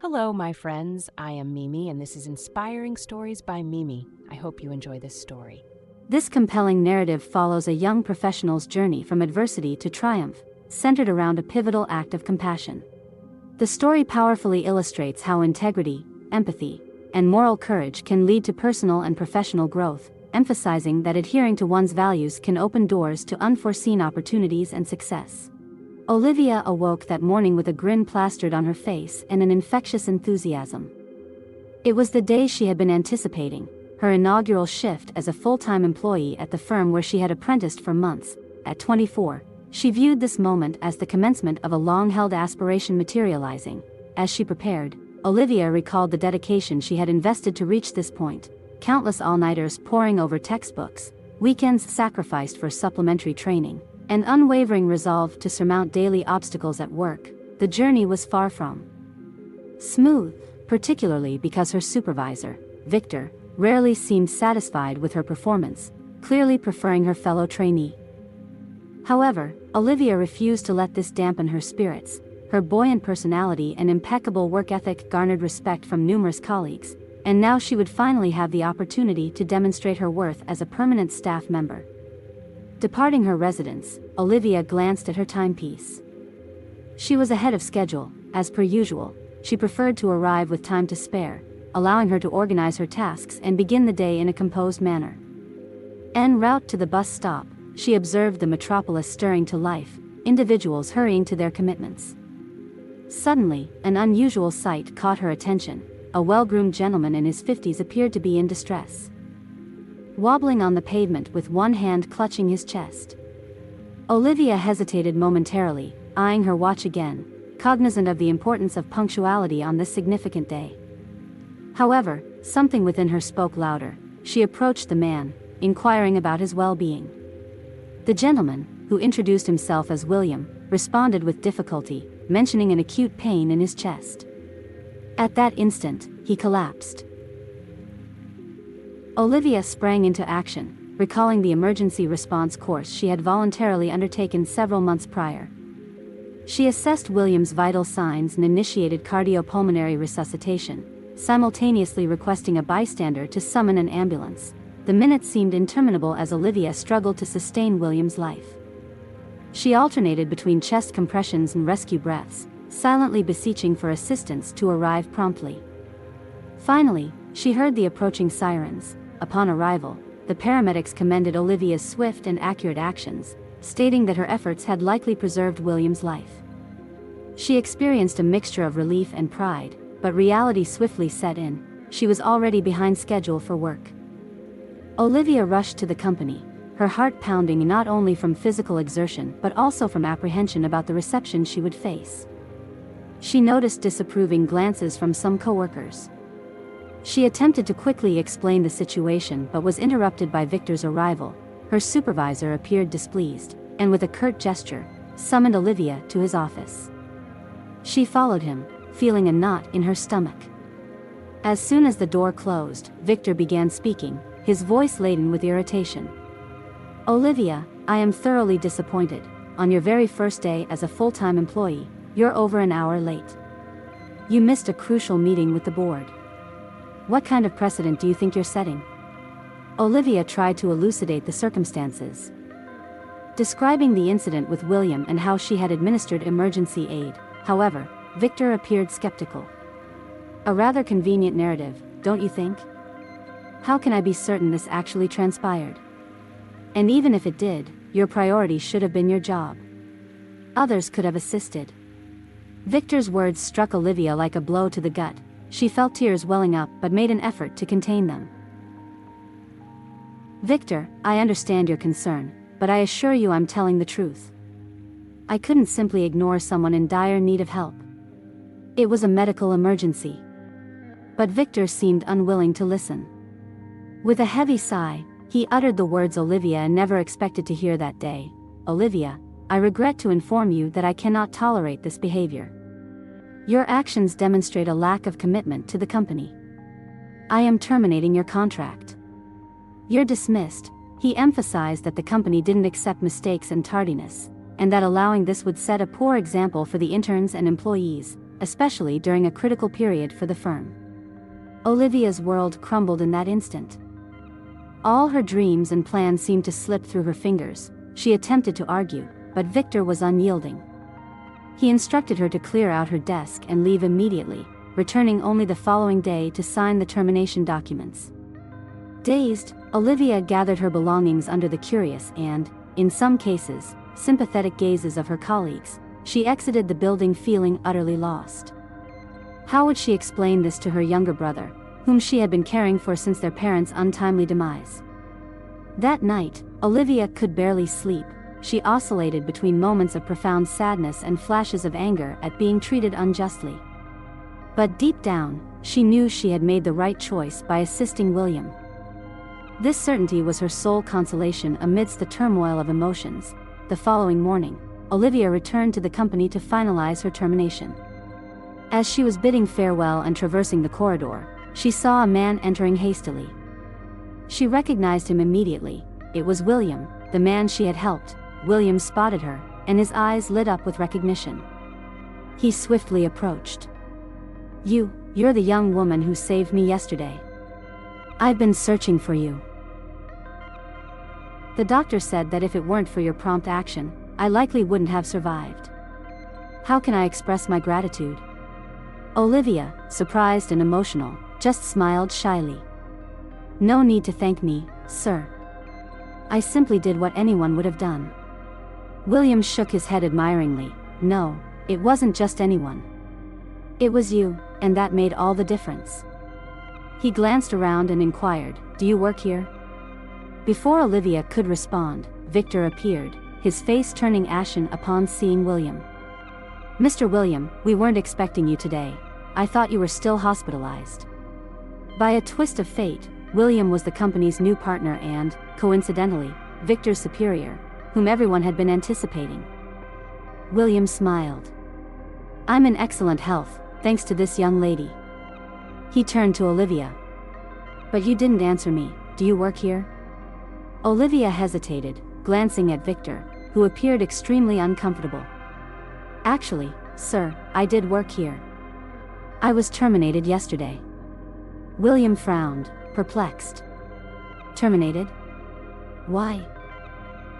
Hello, my friends. I am Mimi, and this is Inspiring Stories by Mimi. I hope you enjoy this story. This compelling narrative follows a young professional's journey from adversity to triumph, centered around a pivotal act of compassion. The story powerfully illustrates how integrity, empathy, and moral courage can lead to personal and professional growth, emphasizing that adhering to one's values can open doors to unforeseen opportunities and success. Olivia awoke that morning with a grin plastered on her face and an infectious enthusiasm. It was the day she had been anticipating, her inaugural shift as a full-time employee at the firm where she had apprenticed for months. At 24, she viewed this moment as the commencement of a long-held aspiration materializing. As she prepared, Olivia recalled the dedication she had invested to reach this point, countless all-nighters poring over textbooks, weekends sacrificed for supplementary training, and unwavering resolve to surmount daily obstacles at work. The journey was far from smooth, particularly because her supervisor, Victor, rarely seemed satisfied with her performance, clearly preferring her fellow trainee. However, Olivia refused to let this dampen her spirits. Her buoyant personality and impeccable work ethic garnered respect from numerous colleagues, and now she would finally have the opportunity to demonstrate her worth as a permanent staff member. Departing her residence, Olivia glanced at her timepiece. She was ahead of schedule. As per usual, she preferred to arrive with time to spare, allowing her to organize her tasks and begin the day in a composed manner. En route to the bus stop, she observed the metropolis stirring to life, individuals hurrying to their commitments. Suddenly, an unusual sight caught her attention. A well-groomed gentleman in his 50s appeared to be in distress, wobbling on the pavement with one hand clutching his chest. Olivia hesitated momentarily, eyeing her watch again, cognizant of the importance of punctuality on this significant day. However, something within her spoke louder. She approached the man, inquiring about his well-being. The gentleman, who introduced himself as William, responded with difficulty, mentioning an acute pain in his chest. At that instant, he collapsed. Olivia sprang into action, recalling the emergency response course she had voluntarily undertaken several months prior. She assessed William's vital signs and initiated cardiopulmonary resuscitation, simultaneously requesting a bystander to summon an ambulance. The minutes seemed interminable as Olivia struggled to sustain William's life. She alternated between chest compressions and rescue breaths, silently beseeching for assistance to arrive promptly. Finally, she heard the approaching sirens. Upon arrival, the paramedics commended Olivia's swift and accurate actions, stating that her efforts had likely preserved William's life. She experienced a mixture of relief and pride, but reality swiftly set in. She was already behind schedule for work. Olivia rushed to the company, her heart pounding not only from physical exertion but also from apprehension about the reception she would face. She noticed disapproving glances from some coworkers. She attempted to quickly explain the situation but was interrupted by Victor's arrival. Her supervisor appeared displeased, and with a curt gesture, summoned Olivia to his office. She followed him, feeling a knot in her stomach. As soon as the door closed, Victor began speaking, his voice laden with irritation. "Olivia, I am thoroughly disappointed. On your very first day as a full-time employee, you're over an hour late. You missed a crucial meeting with the board. What kind of precedent do you think you're setting?" Olivia tried to elucidate the circumstances, describing the incident with William and how she had administered emergency aid. However, Victor appeared skeptical. "A rather convenient narrative, don't you think? How can I be certain this actually transpired? And even if it did, your priority should have been your job. Others could have assisted." Victor's words struck Olivia like a blow to the gut. She felt tears welling up but made an effort to contain them. "Victor, I understand your concern, but I assure you I'm telling the truth. I couldn't simply ignore someone in dire need of help. It was a medical emergency." But Victor seemed unwilling to listen. With a heavy sigh, he uttered the words Olivia never expected to hear that day. "Olivia, I regret to inform you that I cannot tolerate this behavior. Your actions demonstrate a lack of commitment to the company. I am terminating your contract. You're dismissed." He emphasized that the company didn't accept mistakes and tardiness, and that allowing this would set a poor example for the interns and employees. especially during a critical period for the firm. Olivia's world crumbled in that instant. All her dreams and plans seemed to slip through her fingers. She attempted to argue, but Victor was unyielding. He instructed her to clear out her desk and leave immediately, returning only the following day to sign the termination documents. Dazed, Olivia gathered her belongings under the curious and, in some cases, sympathetic gazes of her colleagues. She exited the building feeling utterly lost. How would she explain this to her younger brother, whom she had been caring for since their parents' untimely demise? That night, Olivia could barely sleep. She oscillated between moments of profound sadness and flashes of anger at being treated unjustly. But deep down, she knew she had made the right choice by assisting William. This certainty was her sole consolation amidst the turmoil of emotions. The following morning, Olivia returned to the company to finalize her termination. As she was bidding farewell and traversing the corridor, she saw a man entering hastily. She recognized him immediately. It was William, the man she had helped. William spotted her, and his eyes lit up with recognition. He swiftly approached. You're the young woman who saved me yesterday. I've been searching for you. The doctor said that if it weren't for your prompt action, I likely wouldn't have survived. How can I express my gratitude? Olivia, surprised and emotional, just smiled shyly. No need to thank me, sir. I simply did what anyone would have done. William shook his head admiringly. No, it wasn't just anyone. It was you, and that made all the difference. He glanced around and inquired, "Do you work here?" Before Olivia could respond, Victor appeared, his face turning ashen upon seeing William. "Mr. William, we weren't expecting you today. I thought you were still hospitalized." By a twist of fate, William was the company's new partner and, coincidentally, Victor's superior, whom everyone had been anticipating. William smiled. "I'm in excellent health, thanks to this young lady." He turned to Olivia. "But you didn't answer me. Do you work here?" Olivia hesitated, glancing at Victor, who appeared extremely uncomfortable. "Actually, sir, I did work here. I was terminated yesterday." William frowned, perplexed. "Terminated? Why?"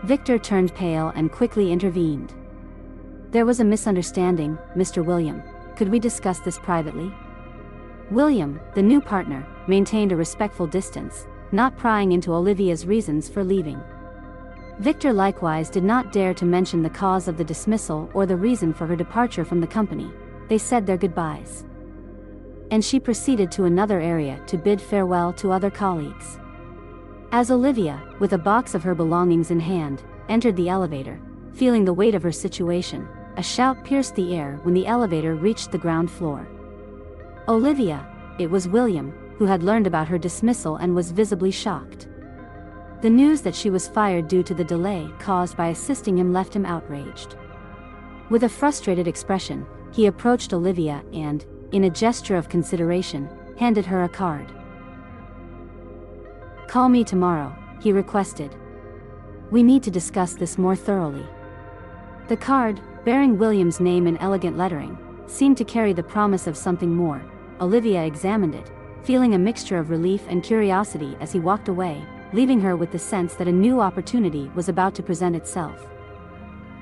Victor turned pale and quickly intervened. "There was a misunderstanding, Mr. William. Could we discuss this privately?" William, the new partner, maintained a respectful distance, not prying into Olivia's reasons for leaving. Victor likewise did not dare to mention the cause of the dismissal or the reason for her departure from the company. They said their goodbyes. And she proceeded to another area to bid farewell to other colleagues. As Olivia, with a box of her belongings in hand, entered the elevator, feeling the weight of her situation, a shout pierced the air when the elevator reached the ground floor. "Olivia!" It was William, who had learned about her dismissal and was visibly shocked. The news that she was fired due to the delay caused by assisting him left him outraged. With a frustrated expression, he approached Olivia and, in a gesture of consideration, handed her a card. "Call me tomorrow," he requested. "We need to discuss this more thoroughly." The card, bearing William's name in elegant lettering, seemed to carry the promise of something more. Olivia examined it, feeling a mixture of relief and curiosity as he walked away, leaving her with the sense that a new opportunity was about to present itself.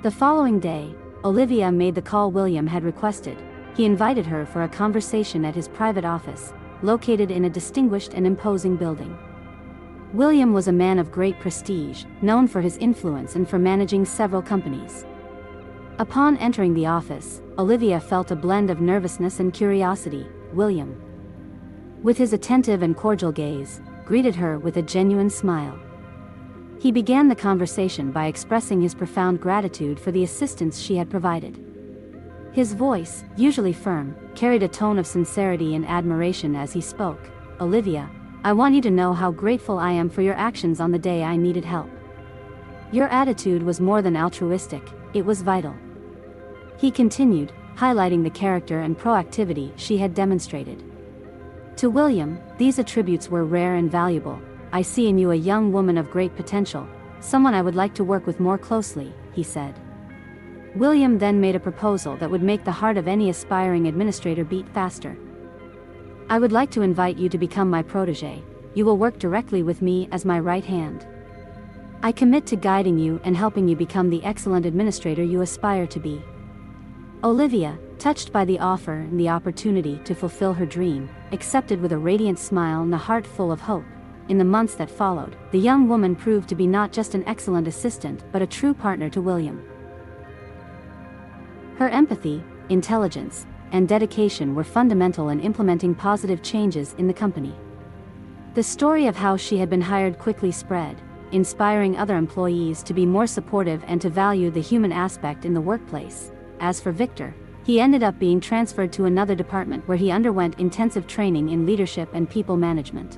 The following day, Olivia made the call William had requested. He invited her for a conversation at his private office, located in a distinguished and imposing building. William was a man of great prestige, known for his influence and for managing several companies. Upon entering the office, Olivia felt a blend of nervousness and curiosity. William, with his attentive and cordial gaze, greeted her with a genuine smile. He began the conversation by expressing his profound gratitude for the assistance she had provided. His voice, usually firm, carried a tone of sincerity and admiration as he spoke. "Olivia, I want you to know how grateful I am for your actions on the day I needed help. Your attitude was more than altruistic, it was vital." He continued, highlighting the character and proactivity she had demonstrated. To William, these attributes were rare and valuable. "I see in you a young woman of great potential, someone I would like to work with more closely," he said. William then made a proposal that would make the heart of any aspiring administrator beat faster. "I would like to invite you to become my protege. You will work directly with me as my right hand. I commit to guiding you and helping you become the excellent administrator you aspire to be." Olivia, touched by the offer and the opportunity to fulfill her dream, accepted with a radiant smile and a heart full of hope. In the months that followed, the young woman proved to be not just an excellent assistant but a true partner to William. Her empathy, intelligence, and dedication were fundamental in implementing positive changes in the company. The story of how she had been hired quickly spread, inspiring other employees to be more supportive and to value the human aspect in the workplace. As for Victor, he ended up being transferred to another department where he underwent intensive training in leadership and people management.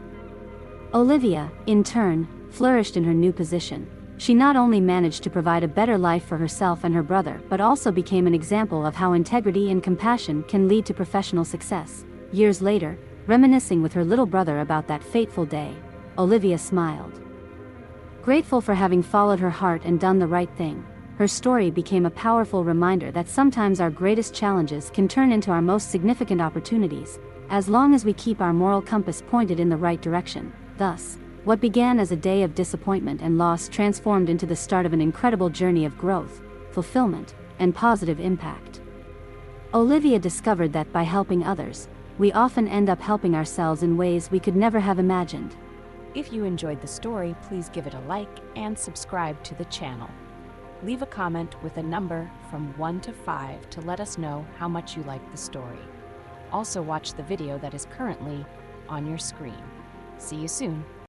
Olivia, in turn, flourished in her new position. She not only managed to provide a better life for herself and her brother but also became an example of how integrity and compassion can lead to professional success. Years later, reminiscing with her little brother about that fateful day, Olivia smiled. Grateful for having followed her heart and done the right thing, her story became a powerful reminder that sometimes our greatest challenges can turn into our most significant opportunities, as long as we keep our moral compass pointed in the right direction. Thus, what began as a day of disappointment and loss transformed into the start of an incredible journey of growth, fulfillment, and positive impact. Olivia discovered that by helping others, we often end up helping ourselves in ways we could never have imagined. If you enjoyed the story, please give it a like and subscribe to the channel. Leave a comment with a number from 1 to 5 to let us know how much you liked the story. Also watch the video that is currently on your screen. See you soon.